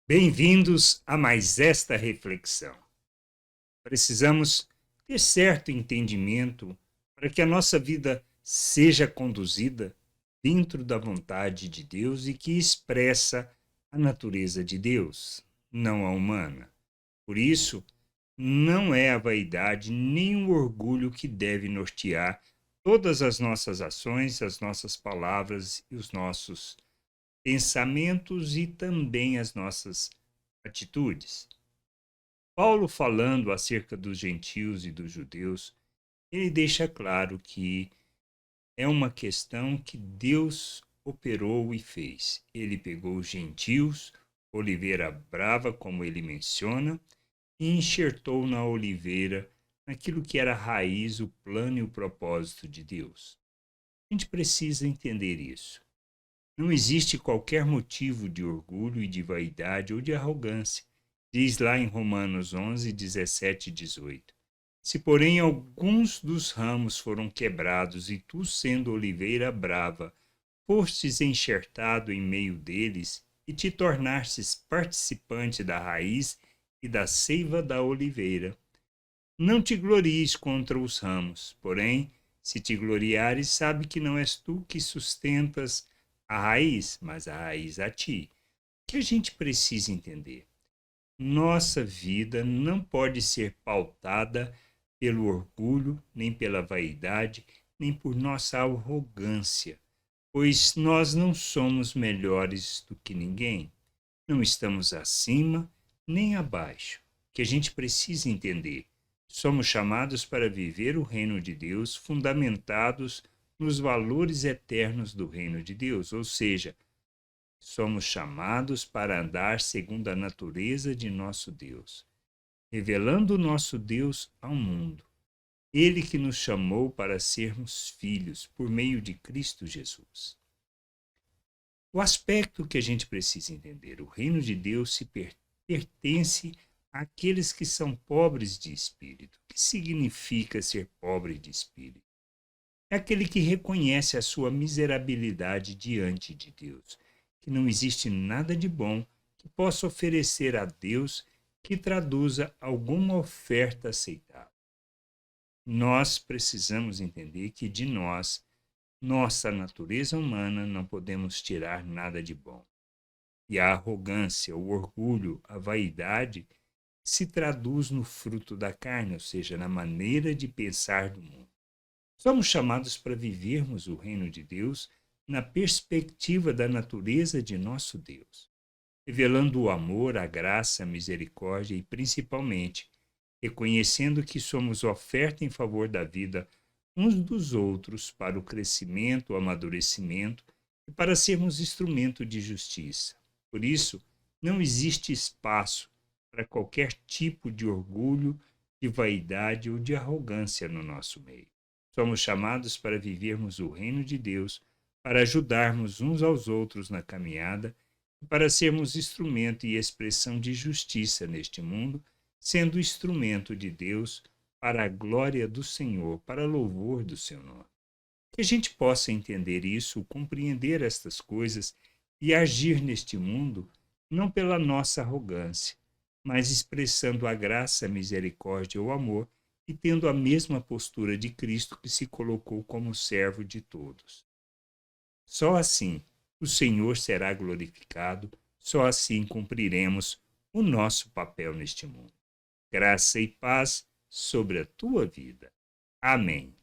Bem-vindos a mais esta reflexão. Precisamos ter certo entendimento para que a nossa vida seja conduzida dentro da vontade de Deus e que expressa a natureza de Deus, não a humana. Por isso, não é a vaidade nem o orgulho que deve nortear todas as nossas ações, as nossas palavras e os nossos pensamentos e também as nossas atitudes. Paulo, falando acerca dos gentios e dos judeus, ele deixa claro que é uma questão que Deus operou e fez. Ele pegou os gentios, oliveira brava, como ele menciona, e enxertou na oliveira naquilo que era a raiz, o plano e o propósito de Deus. A gente precisa entender isso. Não existe qualquer motivo de orgulho e de vaidade ou de arrogância. Diz lá em Romanos 11, 17 e 18. Se, porém, alguns dos ramos foram quebrados e tu, sendo oliveira brava, fostes enxertado em meio deles e te tornastes participante da raiz e da seiva da oliveira, não te glories contra os ramos, porém, se te gloriares, sabe que não és tu que sustentas a raiz, mas a raiz a ti. O que a gente precisa entender? Nossa vida não pode ser pautada pelo orgulho, nem pela vaidade, nem por nossa arrogância, pois nós não somos melhores do que ninguém. Não estamos acima nem abaixo. O que a gente precisa entender? Somos chamados para viver o reino de Deus fundamentados nos valores eternos do reino de Deus, ou seja, somos chamados para andar segundo a natureza de nosso Deus, revelando o nosso Deus ao mundo. Ele que nos chamou para sermos filhos por meio de Cristo Jesus. O aspecto que a gente precisa entender, o reino de Deus pertence àqueles que são pobres de espírito. O que significa ser pobre de espírito? É aquele que reconhece a sua miserabilidade diante de Deus, que não existe nada de bom que possa oferecer a Deus que traduza alguma oferta aceitável. Nós precisamos entender que de nós, nossa natureza humana, não podemos tirar nada de bom. E a arrogância, o orgulho, a vaidade se traduz no fruto da carne, ou seja, na maneira de pensar do mundo. Somos chamados para vivermos o reino de Deus na perspectiva da natureza de nosso Deus, revelando o amor, a graça, a misericórdia e, principalmente, reconhecendo que somos oferta em favor da vida uns dos outros para o crescimento, o amadurecimento e para sermos instrumento de justiça. Por isso, não existe espaço para qualquer tipo de orgulho, de vaidade ou de arrogância no nosso meio. Somos chamados para vivermos o reino de Deus, para ajudarmos uns aos outros na caminhada e para sermos instrumento e expressão de justiça neste mundo, sendo instrumento de Deus para a glória do Senhor, para louvor do seu nome. Que a gente possa entender isso, compreender estas coisas e agir neste mundo não pela nossa arrogância, mas expressando a graça, a misericórdia, o amor e tendo a mesma postura de Cristo que se colocou como servo de todos. Só assim o Senhor será glorificado, só assim cumpriremos o nosso papel neste mundo. Graça e paz sobre a tua vida. Amém.